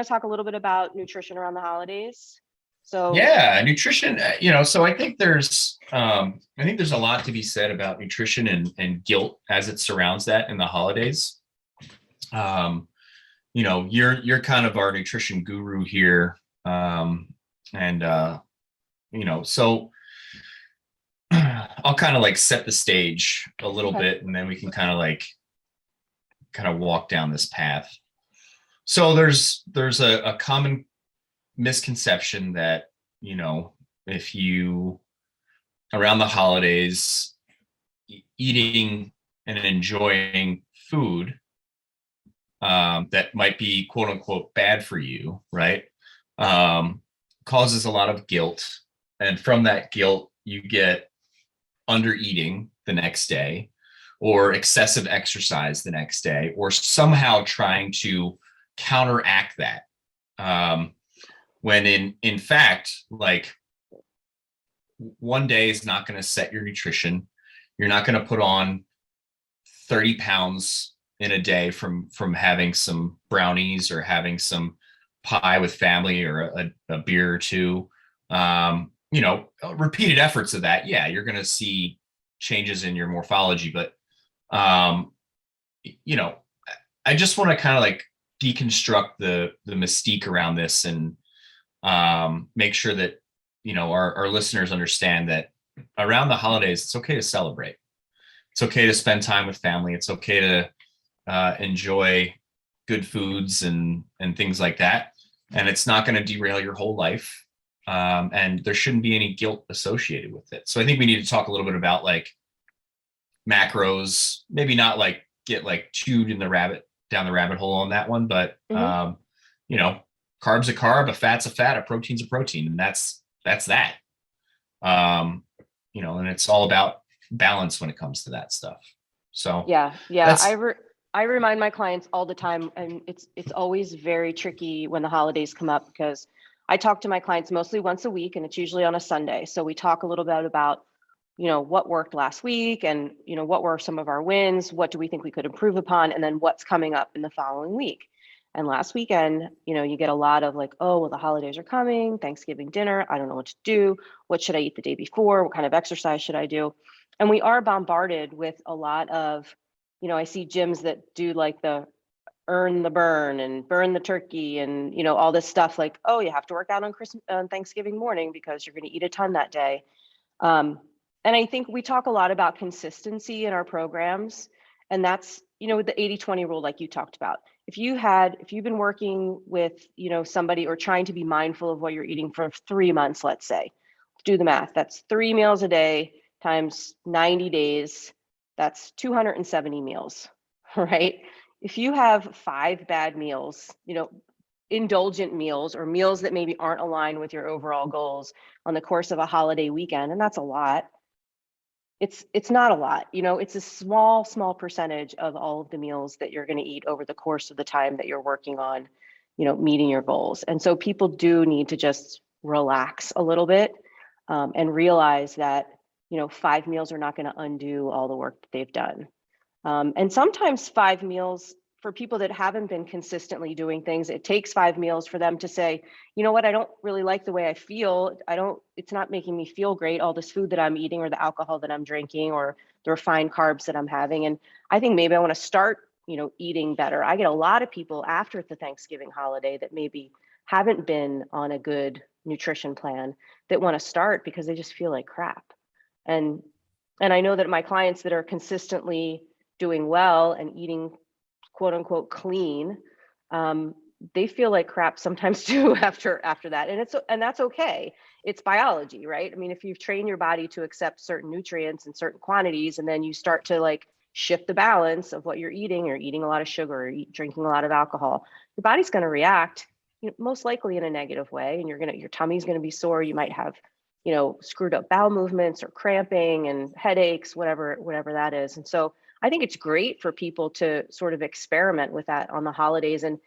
want to talk a little bit about nutrition around the holidays? So, Yeah, nutrition, so I think there's a lot to be said about nutrition and guilt as it surrounds that in the holidays. Um, you're kind of our nutrition guru here. And so I'll kind of like set the stage a little okay. bit and then we can kind of walk down this path. So there's a common misconception that, if you around the holidays eating and enjoying food that might be quote unquote bad for you, right? Causes a lot of guilt. And from that guilt, you get under eating the next day or excessive exercise the next day, or somehow trying to counteract that. When in fact, like one day is not going to set your nutrition. You're not going to put on 30 pounds in a day from having some brownies or having some pie with family or a beer or two. Repeated efforts of that, yeah, you're going to see changes in your morphology. But you know, I just want to kind of like deconstruct the mystique around this and make sure that our listeners understand that around the holidays, it's okay to celebrate. It's okay to spend time with family. It's okay to enjoy good foods and things like that. And it's not going to derail your whole life. And there shouldn't be any guilt associated with it. So I think we need to talk a little bit about like macros, maybe not like get like chewed in the down the rabbit hole on that one, but carb's a carb, a fat's a fat, a protein's a protein, and that's that. And it's all about balance when it comes to that stuff. So yeah, that's I remind my clients all the time, and it's always very tricky when the holidays come up because I talk to my clients mostly once a week, and it's usually on a Sunday. So we talk a little bit about what worked last week, and what were some of our wins, what do we think we could improve upon, and then what's coming up in the following week. And last weekend, you get a lot of like, oh, well, the holidays are coming, Thanksgiving dinner, I don't know what to do. What should I eat the day before? What kind of exercise should I do? And we are bombarded with a lot of, I see gyms that do like the earn the burn and burn the turkey and, all this stuff like, oh, you have to work out on Thanksgiving morning because you're going to eat a ton that day. And I think we talk a lot about consistency in our programs. And that's, with the 80-20 rule, like you talked about. If you've been working with, somebody or trying to be mindful of what you're eating for 3 months, let's say, do the math. That's 3 meals a day times 90 days. That's 270 meals, right? If you have 5 bad meals, indulgent meals or meals that maybe aren't aligned with your overall goals on the course of a holiday weekend, and that's a lot. It's not a lot, it's a small percentage of all of the meals that you're going to eat over the course of the time that you're working on, meeting your goals. And so people do need to just relax a little bit, and realize that, 5 meals are not going to undo all the work that they've done. And sometimes 5 meals for people that haven't been consistently doing things, it takes 5 meals for them to say, you know what, I don't really like the way I feel. It's not making me feel great, all this food that I'm eating or the alcohol that I'm drinking or the refined carbs that I'm having. And I think maybe I want to start, eating better. I get a lot of people after the Thanksgiving holiday that maybe haven't been on a good nutrition plan that want to start because they just feel like crap. And I know that my clients that are consistently doing well and eating quote unquote clean, they feel like crap sometimes too after that. And that's okay. It's biology, right? I mean, if you've trained your body to accept certain nutrients in certain quantities, and then you start to like shift the balance of what you're eating a lot of sugar or drinking a lot of alcohol, your body's going to react, most likely in a negative way. And your tummy's going to be sore. You might have, screwed up bowel movements or cramping and headaches, whatever that is. And so I think it's great for people to sort of experiment with that on the holidays and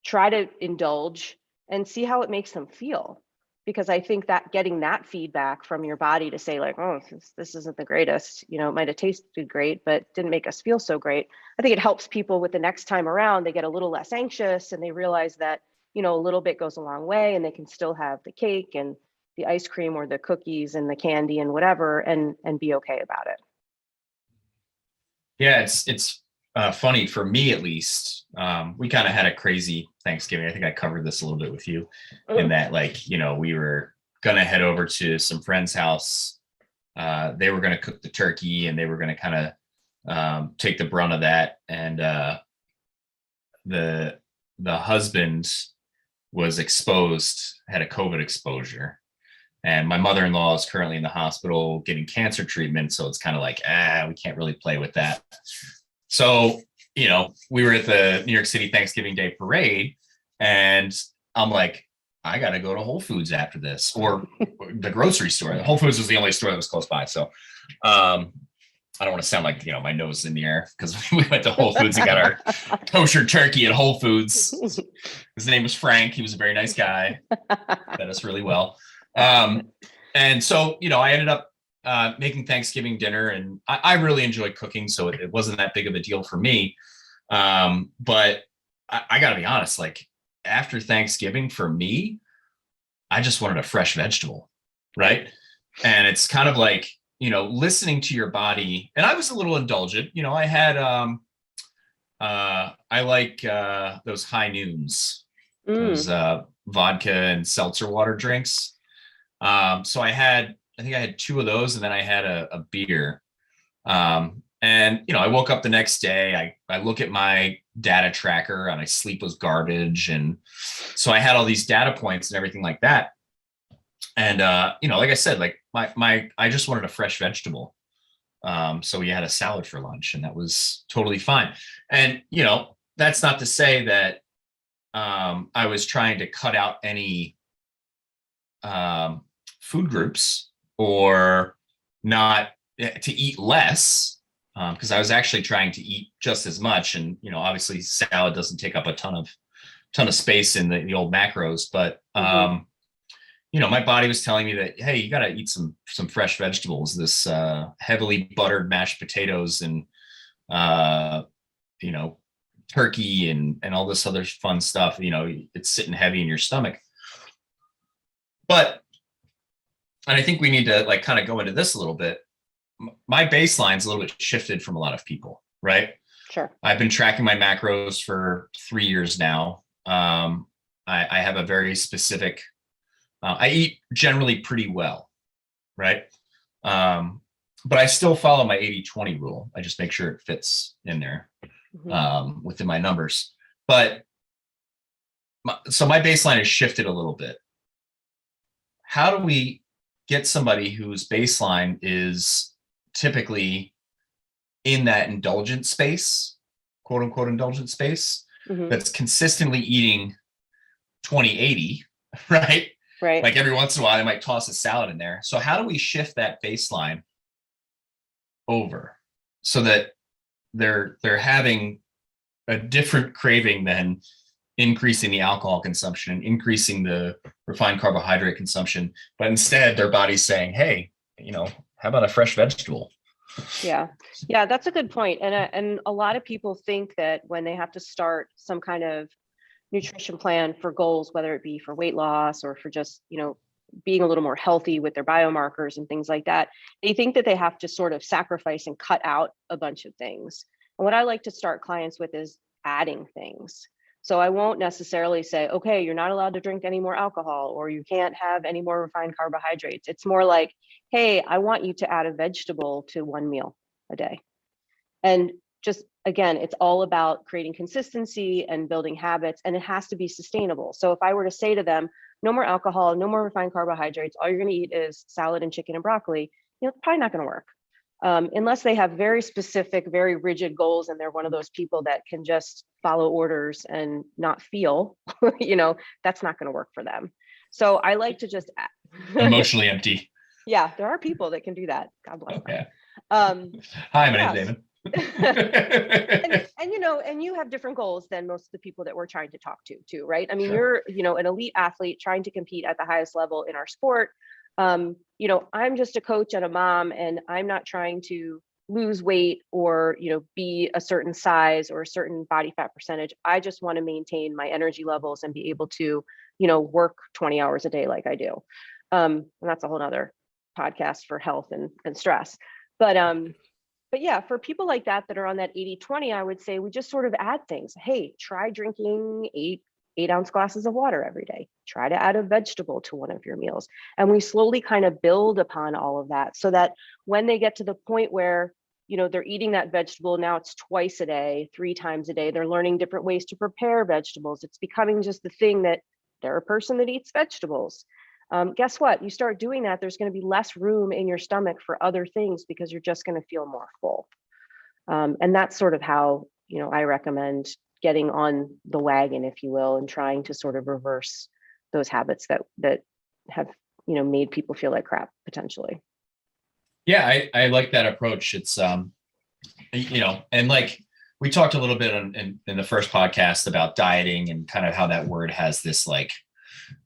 try to indulge and see how it makes them feel. Because I think that getting that feedback from your body to say like, oh, this isn't the greatest, it might have tasted great, but didn't make us feel so great. I think it helps people with the next time around. They get a little less anxious and they realize that, a little bit goes a long way, and they can still have the cake and the ice cream or the cookies and the candy and whatever, and be okay about it. Yeah, it's funny for me at least. We kind of had a crazy Thanksgiving. I think I covered this a little bit with you, in that, like, we were gonna head over to some friend's house. They were gonna cook the turkey, and they were gonna kind of take the brunt of that. And the husband was exposed, had a COVID exposure. And my mother-in-law is currently in the hospital getting cancer treatment. So it's kind of like, we can't really play with that. So, we were at the New York City Thanksgiving Day parade, and I'm like, I got to go to Whole Foods after this, or the grocery store. Whole Foods was the only store that was close by. So I don't want to sound like, my nose is in the air, because we went to Whole Foods and got our kosher turkey at Whole Foods. His name was Frank. He was a very nice guy. Fed us really well. And so, I ended up making Thanksgiving dinner, and I really enjoyed cooking, so it wasn't that big of a deal for me. But I gotta be honest, like, after Thanksgiving, for me, I just wanted a fresh vegetable, right? And it's kind of like, listening to your body. And I was a little indulgent. I had I like those high noons, those vodka and seltzer water drinks. So I think I had 2 of those, and then I had a beer. And I woke up the next day, I look at my data tracker, and my sleep was garbage. And so I had all these data points and everything like that. And like I said, like I just wanted a fresh vegetable. So we had a salad for lunch, and that was totally fine. And that's not to say that I was trying to cut out any food groups, or not to eat less, because I was actually trying to eat just as much. And obviously salad doesn't take up a ton of space in the old macros, but my body was telling me that, hey, you got to eat some fresh vegetables. This heavily buttered mashed potatoes and turkey and all this other fun stuff, it's sitting heavy in your stomach. And I think we need to, like, kind of go into this a little bit. My baseline's a little bit shifted from a lot of people, right? Sure. I've been tracking my macros for 3 years now. I have a very specific, I eat generally pretty well, right? But I still follow my 80-20 rule. I just make sure it fits in there within my numbers. But so my baseline has shifted a little bit. How do we get somebody whose baseline is typically in that indulgent space, quote unquote indulgent space, that's consistently eating 20-80, right? Right. Like every once in a while, they might toss a salad in there. So how do we shift that baseline over so that they're having a different craving than increasing the alcohol consumption and increasing the refined carbohydrate consumption, but instead their body's saying, hey, how about a fresh vegetable? Yeah, that's a good point. And a lot of people think that when they have to start some kind of nutrition plan for goals, whether it be for weight loss or for just, being a little more healthy with their biomarkers and things like that, they think that they have to sort of sacrifice and cut out a bunch of things. And what I like to start clients with is adding things. So I won't necessarily say, okay, you're not allowed to drink any more alcohol, or you can't have any more refined carbohydrates. It's more like, hey, I want you to add a vegetable to one meal a day. And just, again, it's all about creating consistency and building habits, and it has to be sustainable. So if I were to say to them, no more alcohol, no more refined carbohydrates, all you're going to eat is salad and chicken and broccoli, it's probably not going to work. Unless they have very specific, very rigid goals, and they're one of those people that can just follow orders and not feel, that's not going to work for them. So I like to just emotionally empty. Yeah, there are people that can do that. God bless them. Hi, my name's David. and you have different goals than most of the people that we're trying to talk to too, right? I mean, sure. You're an elite athlete trying to compete at the highest level in our sport. I'm just a coach and a mom, and I'm not trying to lose weight or, be a certain size or a certain body fat percentage. I just want to maintain my energy levels and be able to, work 20 hours a day like I do. And that's a whole nother podcast for health and stress. But yeah, for people like that are on that 80-20, I would say we just sort of add things. Hey, try drinking 8-ounce glasses of water every day. Try to add a vegetable to one of your meals. And we slowly kind of build upon all of that so that when they get to the point where, they're eating that vegetable, now it's twice a day, 3 times a day, they're learning different ways to prepare vegetables. It's becoming just the thing that they're a person that eats vegetables. Guess what? You start doing that, there's going to be less room in your stomach for other things because you're just going to feel more full. And that's sort of how, I recommend getting on the wagon, if you will, and trying to sort of reverse those habits that have, made people feel like crap potentially. Yeah, I like that approach. It's and like we talked a little bit in the first podcast about dieting and kind of how that word has this like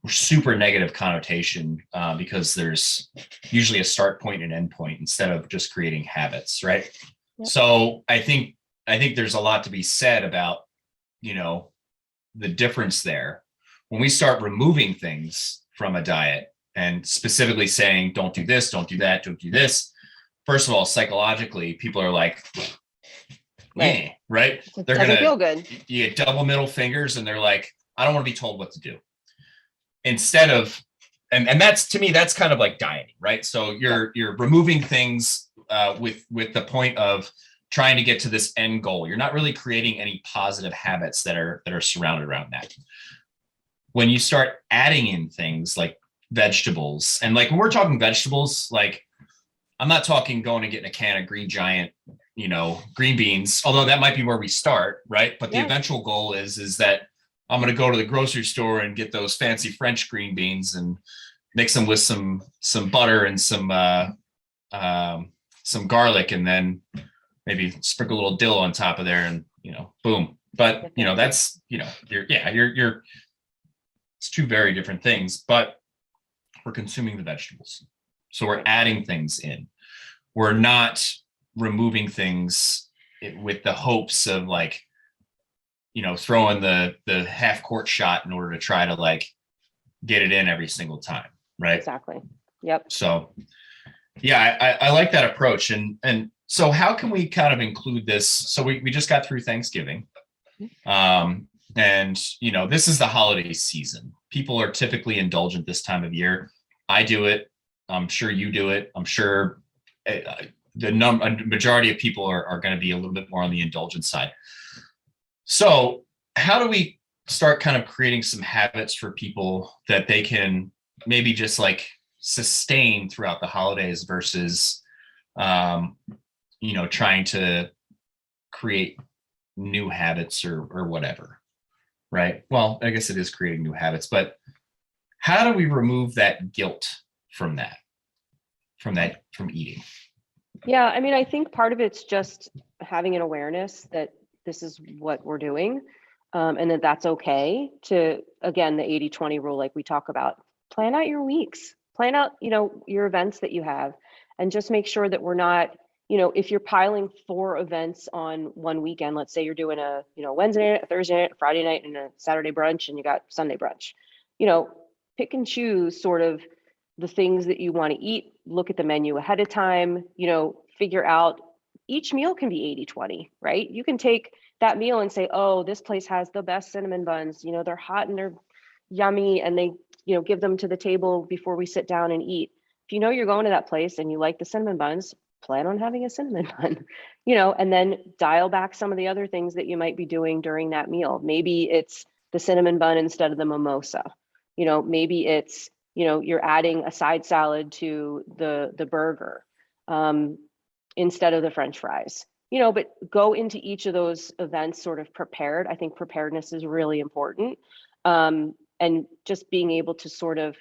super negative connotation because there's usually a start point and end point instead of just creating habits, right? Yep. So I think there's a lot to be said about, the difference there. When we start removing things from a diet and specifically saying, don't do this, don't do that, don't do this. First of all, psychologically, people are like, yeah, right? They're going to feel good. You get double middle fingers and they're like, I don't want to be told what to do. Instead of, and that's, to me, that's kind of like dieting, right? So you're removing things with the point of trying to get to this end goal. You're not really creating any positive habits that are surrounded around that. When you start adding in things like vegetables, and like when we're talking vegetables, like I'm not talking going and getting a can of Green Giant, green beans, although that might be where we start, right? But the eventual goal is that I'm going to go to the grocery store and get those fancy French green beans and mix them with some butter and some garlic, and then maybe sprinkle a little dill on top of there, and boom. But that's you're it's two very different things. But we're consuming the vegetables, so we're adding things in. We're not removing things with the hopes of like, throwing the half court shot in order to try to like get it in every single time. Right. Exactly. Yep. So yeah, I like that approach. And so how can we kind of include this? So we just got through Thanksgiving. And this is the holiday season. People are typically indulgent this time of year. I do it. I'm sure you do it. I'm sure the majority of people are going to be a little bit more on the indulgent side. So how do we start kind of creating some habits for people that they can maybe just like sustain throughout the holidays versus, trying to create new habits or whatever, right? Well, I guess it is creating new habits, but how do we remove that guilt from eating? Yeah, I mean, I think part of it's just having an awareness that this is what we're doing, and that's okay. To, again, the 80-20 rule, like we talk about, plan out your weeks, plan out, your events that you have, and just make sure that we're not, if you're piling 4 events on one weekend, let's say you're doing a, Wednesday night, a Thursday night, a Friday night, and a Saturday brunch, and you got Sunday brunch, pick and choose sort of the things that you want to eat, look at the menu ahead of time, figure out each meal can be 80-20, right? You can take that meal and say, oh, this place has the best cinnamon buns, they're hot and they're yummy, and they, give them to the table before we sit down and eat. If you're going to that place and you like the cinnamon buns, plan on having a cinnamon bun, and then dial back some of the other things that you might be doing during that meal. Maybe it's the cinnamon bun instead of the mimosa. Maybe it's, you're adding a side salad to the burger instead of the French fries. But go into each of those events sort of prepared. I think preparedness is really important. And just being able to sort of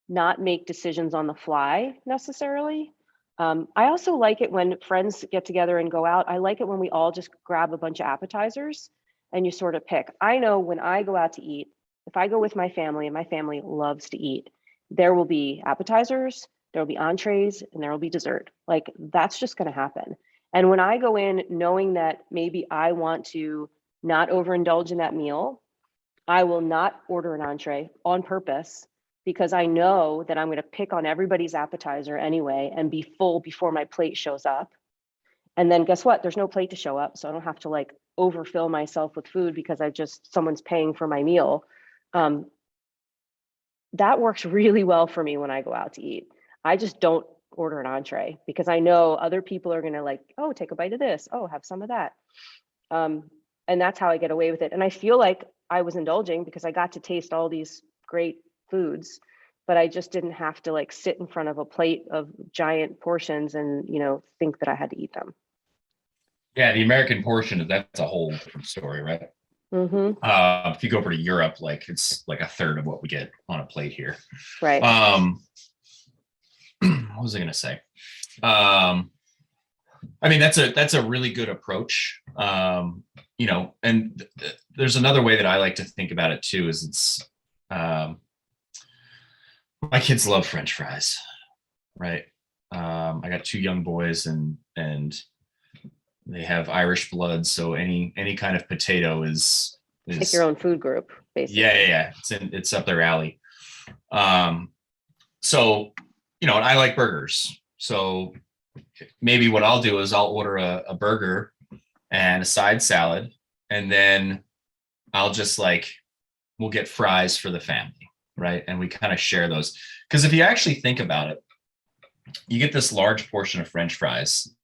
not make decisions on the fly necessarily. I also like it when friends get together and go out. I like it when we all just grab a bunch of appetizers and you sort of pick. I know when I go out to eat, if I go with my family, and my family loves to eat, there will be appetizers, there will be entrees, and there will be dessert. Like, that's just going to happen. And when I go in knowing that maybe I want to not overindulge in that meal, I will not order an entree on purpose because I know that I'm going to pick on everybody's appetizer anyway and be full before my plate shows up. And then guess what? There's no plate to show up. So I don't have to like overfill myself with food because someone's paying for my meal. That works really well for me when I go out to eat. I just don't order an entree because I know other people are going to like, oh, take a bite of this. Oh, have some of that. And that's how I get away with it. And I feel like I was indulging because I got to taste all these great foods, but I just didn't have to like sit in front of a plate of giant portions and, think that I had to eat them. Yeah, the American portion, that's a whole different story, right? Mm-hmm. If you go over to Europe, like it's like a third of what we get on a plate here. Right. What was I gonna say? I mean, that's a really good approach. And there's another way that I like to think about it too, is it's my kids love French fries, right? I got 2 young boys and they have Irish blood, so any kind of potato is Pick your own food group, basically. yeah. It's up their alley. So and I like burgers. So maybe what I'll do is I'll order a burger and a side salad, and then I'll just we'll get fries for the family, right? And we kind of share those. Because if you actually think about it, you get this large portion of French fries.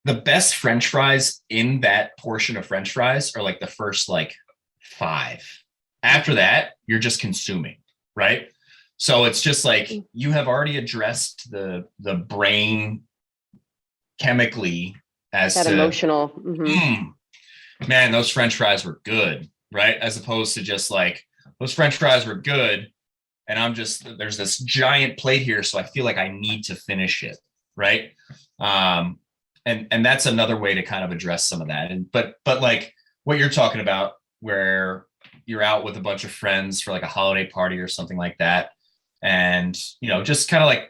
The best French fries in that portion of French fries are like the first 5. After that, you're just consuming, right? So it's just like you have already addressed the brain chemically as that to emotional. Mm-hmm. Man, those French fries were good, right? As opposed to just those French fries were good, and there's this giant plate here, so I feel like I need to finish it, right? And that's another way to kind of address some of that. And but like what you're talking about, where you're out with a bunch of friends for like a holiday party or something like that, and just kind of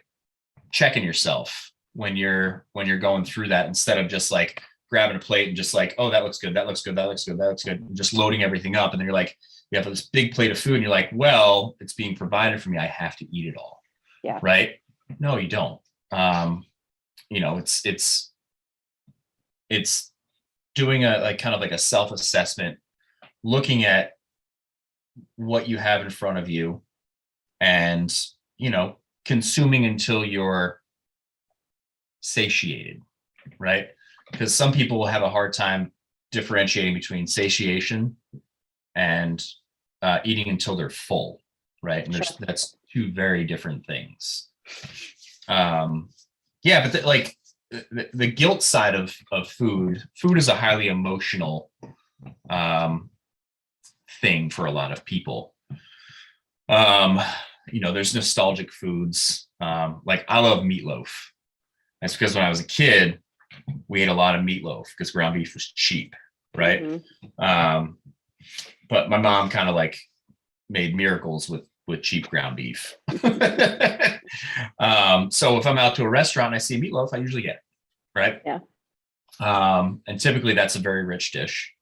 checking yourself when you're going through that, instead of just grabbing a plate and just oh, that looks good, that looks good, that looks good, that looks good, and just loading everything up. And then you're you have this big plate of food and you're like, well, it's being provided for me, I have to eat it all. Yeah. Right? No, you don't. It's doing a kind of a self-assessment, looking at what you have in front of you, and consuming until you're satiated, right? Because some people will have a hard time differentiating between satiation and eating until they're full, right? And that's 2 very different things. But the guilt side of food is a highly emotional thing for a lot of people. There's nostalgic foods. I love meatloaf. That's because when I was a kid, we ate a lot of meatloaf because ground beef was cheap, right? Mm-hmm. But my mom kind of made miracles with cheap ground beef. So if I'm out to a restaurant and I see meatloaf, I usually get it, right? Yeah. And typically that's a very rich dish.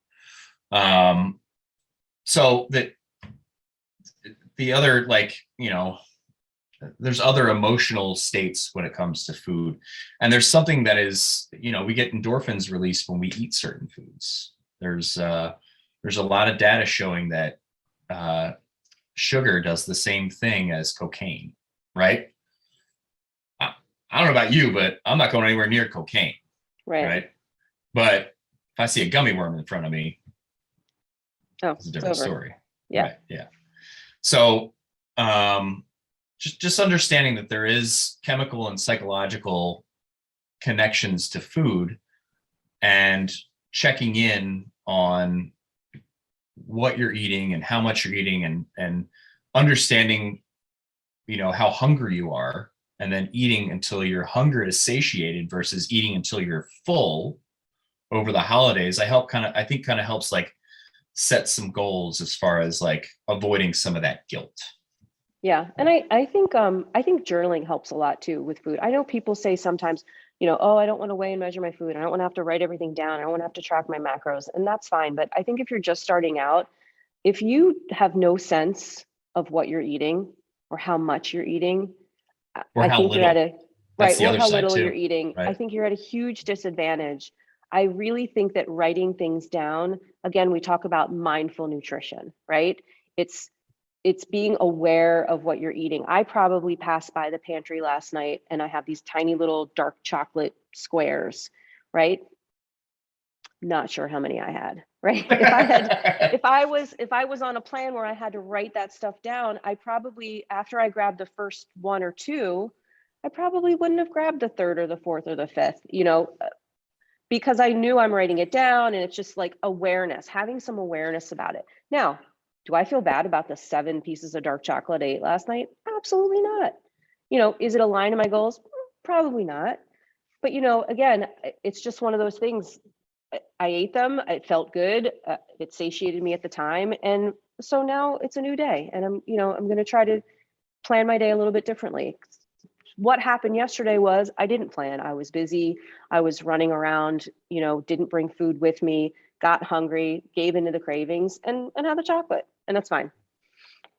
So that the other there's other emotional states when it comes to food, and there's something that is we get endorphins released when we eat certain foods. There's a lot of data showing that sugar does the same thing as cocaine, right? I don't know about you, but I'm not going anywhere near cocaine, right? But if I see a gummy worm in front of me, it's a different story. Yeah. Right? Yeah. So just understanding that there is chemical and psychological connections to food, and checking in on what you're eating and how much you're eating, and understanding how hungry you are, and then eating until your hunger is satiated versus eating until you're full over the holidays. I think helps set some goals as far as avoiding some of that guilt. Yeah. And I think journaling helps a lot too with food. I know people say sometimes, oh, I don't want to weigh and measure my food. I don't want to have to write everything down. I don't want to have to track my macros. And that's fine. But I think if you're just starting out, if you have no sense of what you're eating or how much you're eating, Or I how think you're at little. a That's right, the or other how side little you're too, eating. I right? think you're at a huge disadvantage. I really think that writing things down, again, we talk about mindful nutrition, right? It's it's being aware of what you're eating. I probably passed by the pantry last night and I have these tiny little dark chocolate squares, right? Not sure how many I had, right? If I was on a plan where I had to write that stuff down, I probably, after I grabbed the first one or two, I probably wouldn't have grabbed the third or the fourth or the fifth, because I knew I'm writing it down, and it's just like awareness, having some awareness about it. Now, do I feel bad about the 7 pieces of dark chocolate I ate last night? Absolutely not. Is it aligned to my goals? Probably not. But again, it's just one of those things. I ate them. It felt good. It satiated me at the time, and so now it's a new day, and I'm going to try to plan my day a little bit differently. What happened yesterday was I didn't plan. I was busy. I was running around, didn't bring food with me, got hungry, gave into the cravings, and had the chocolate. And that's fine.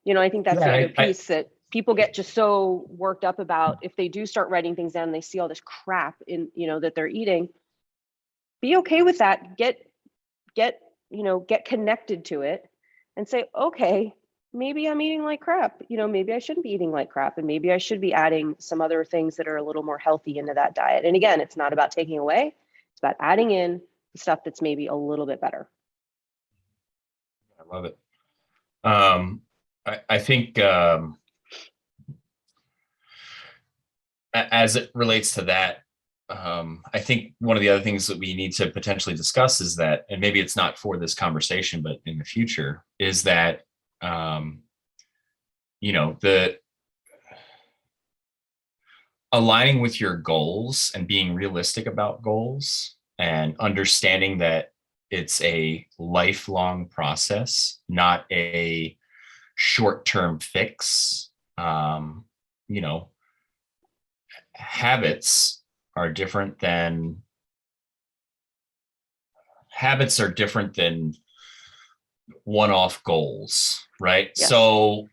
I think that's Yeah, the other piece that people get just so worked up about. If they do start writing things down and they see all this crap in, that they're eating, be okay with that. Get connected to it and say, okay, maybe I'm eating like crap. Maybe I shouldn't be eating like crap, and maybe I should be adding some other things that are a little more healthy into that diet. And again, it's not about taking away, it's about adding in the stuff that's maybe a little bit better. I love it. I think as it relates to that, I think one of the other things that we need to potentially discuss is that, and maybe it's not for this conversation, but in the future, is that the aligning with your goals and being realistic about goals and understanding that it's a lifelong process, not a short-term fix. You know, habits are different than one-off goals, right? Yes. So,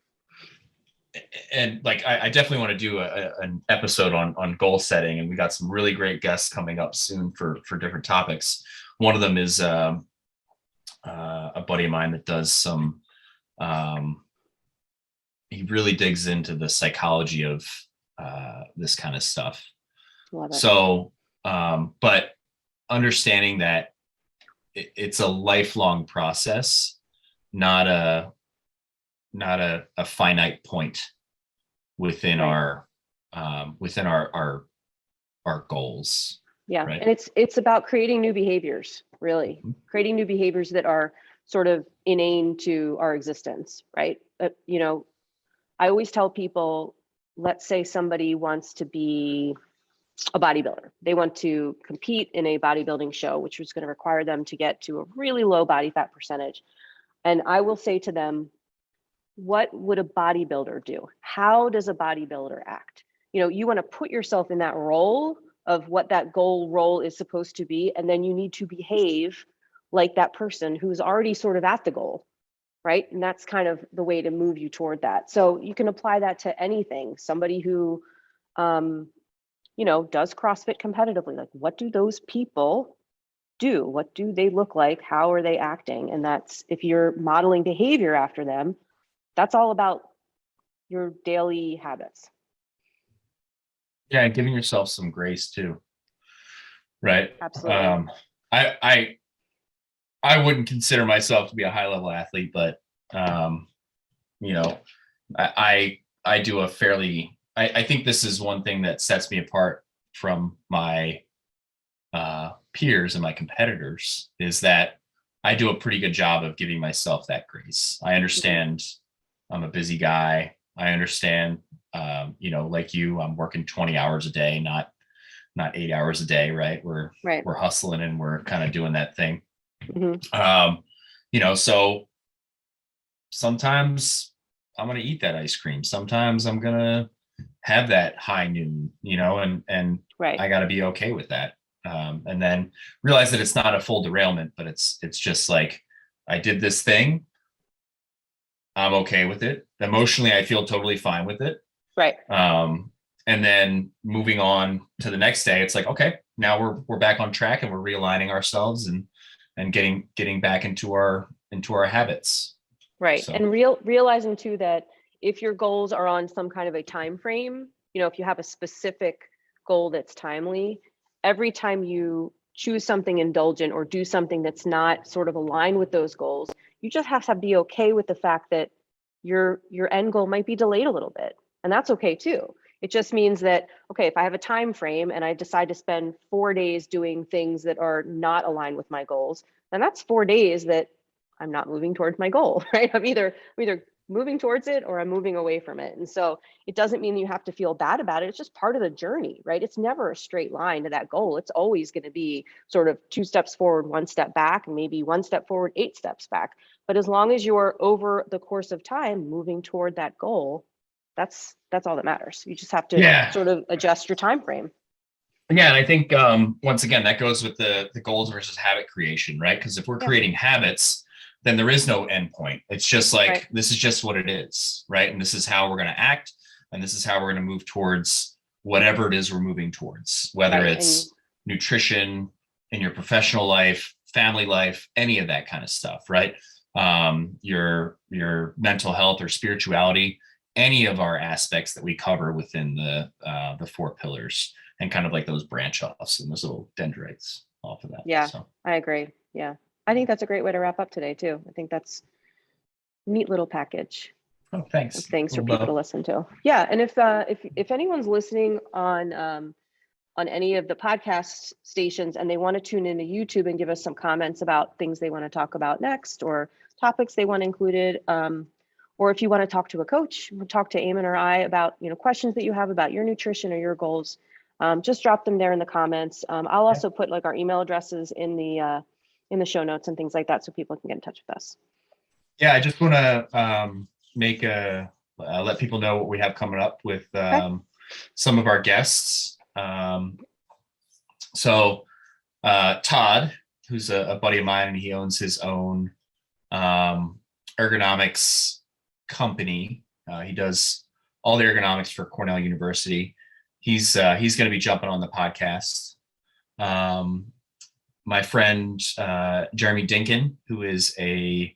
and like I definitely want to do an episode on goal setting, and we got some really great guests coming up soon for different topics. One of them is a buddy of mine that does some he really digs into the psychology of this kind of stuff. Love it. So but understanding that it's a lifelong process, not a finite point within Right. our goals. Yeah. Right. And it's about creating new behaviors, really. Mhm. Creating new behaviors that are sort of inane to our existence, right? I always tell people, let's say somebody wants to be a bodybuilder. They want to compete in a bodybuilding show, which was going to require them to get to a really low body fat percentage. And I will say to them, what would a bodybuilder do? How does a bodybuilder act? You want to put yourself in that role of what that goal role is supposed to be, and then you need to behave like that person who's already sort of at the goal, right? And that's kind of the way to move you toward that. So you can apply that to anything. Somebody who does CrossFit competitively, like what do those people do? What do they look like? How are they acting? And that's, if you're modeling behavior after them, that's all about your daily habits. Yeah, and giving yourself some grace too. Right. Absolutely. I wouldn't consider myself to be a high level athlete, but you know, I do a fairly I think this is one thing that sets me apart from my peers and my competitors, is that I do a pretty good job of giving myself that grace. I understand I'm a busy guy. I understand, like you, I'm working 20 hours a day, not 8 hours a day, right? We're hustling and we're kind of doing that thing. Mm-hmm. So sometimes I'm going to eat that ice cream. Sometimes I'm going to have that high noon, and Right. I got to be okay with that. And then realize that it's not a full derailment, but it's just like, I did this thing. I'm okay with it. Emotionally, I feel totally fine with it. Right. And then moving on to the next day, it's like, okay, now we're back on track and we're realigning ourselves and getting back into our habits. Right. So. And realizing too that if your goals are on some kind of a time frame, if you have a specific goal that's timely, every time you choose something indulgent or do something that's not sort of aligned with those goals, you just have to be okay with the fact that your end goal might be delayed a little bit. And that's okay too. It just means that, okay, if I have a time frame and I decide to spend 4 days doing things that are not aligned with my goals, then that's 4 days that I'm not moving towards my goal, right? I'm either moving towards it or I'm moving away from it. And so it doesn't mean you have to feel bad about it. It's just part of the journey, right? It's never a straight line to that goal. It's always going to be sort of 2 steps forward, 1 step back, and maybe 1 step forward, 8 steps back. But as long as you're over the course of time moving toward that goal, that's all that matters. You just have to sort of adjust your time frame. Yeah, and I think once again that goes with the goals versus habit creation, right? Because if we're creating habits, then there is no end point. It's just like, this is just what it is, right? And this is how we're going to act, and this is how we're going to move towards whatever it is we're moving towards, whether it's nutrition in your professional life, family life, any of that kind of stuff, right? Your mental health or spirituality, any of our aspects that we cover within the 4 pillars, and kind of like those branch offs and those little dendrites off of that. Yeah, so. I agree. Yeah. I think that's a great way to wrap up today too. I think that's a neat little package. Oh, thanks. Of things for people to listen to. Yeah. And if anyone's listening on any of the podcast stations and they want to tune into YouTube and give us some comments about things they want to talk about next or topics they want included, or if you want to talk to a coach, talk to Eamon or I about, questions that you have about your nutrition or your goals, just drop them there in the comments. I'll also put like our email addresses in the show notes and things like that, so people can get in touch with us. Yeah, I just want to let people know what we have coming up with some of our guests. So Todd, who's a buddy of mine, and he owns his own ergonomics company. He does all the ergonomics for Cornell University. He's going to be jumping on the podcast. My friend Jeremy Dinkin, who is a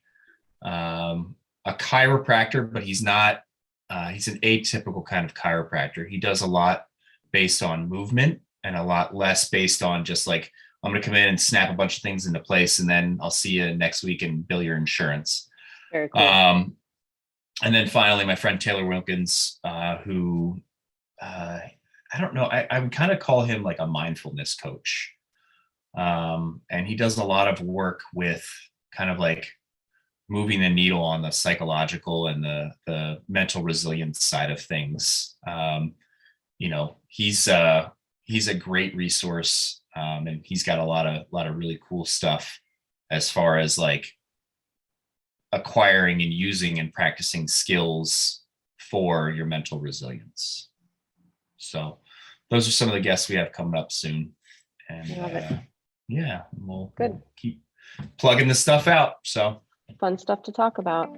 chiropractor, but he's not. He's an atypical kind of chiropractor. He does a lot based on movement and a lot less based on just like, I'm going to come in and snap a bunch of things into place, and then I'll see you next week and bill your insurance. Very cool. And then finally, my friend Taylor Wilkins, who I don't know, I would kind of call him like a mindfulness coach. And he does a lot of work with kind of like moving the needle on the psychological and the mental resilience side of things. He's a great resource, and he's got a lot of really cool stuff as far as like acquiring and using and practicing skills for your mental resilience. So those are some of the guests we have coming up soon. And we'll keep plugging this stuff out. So fun stuff to talk about.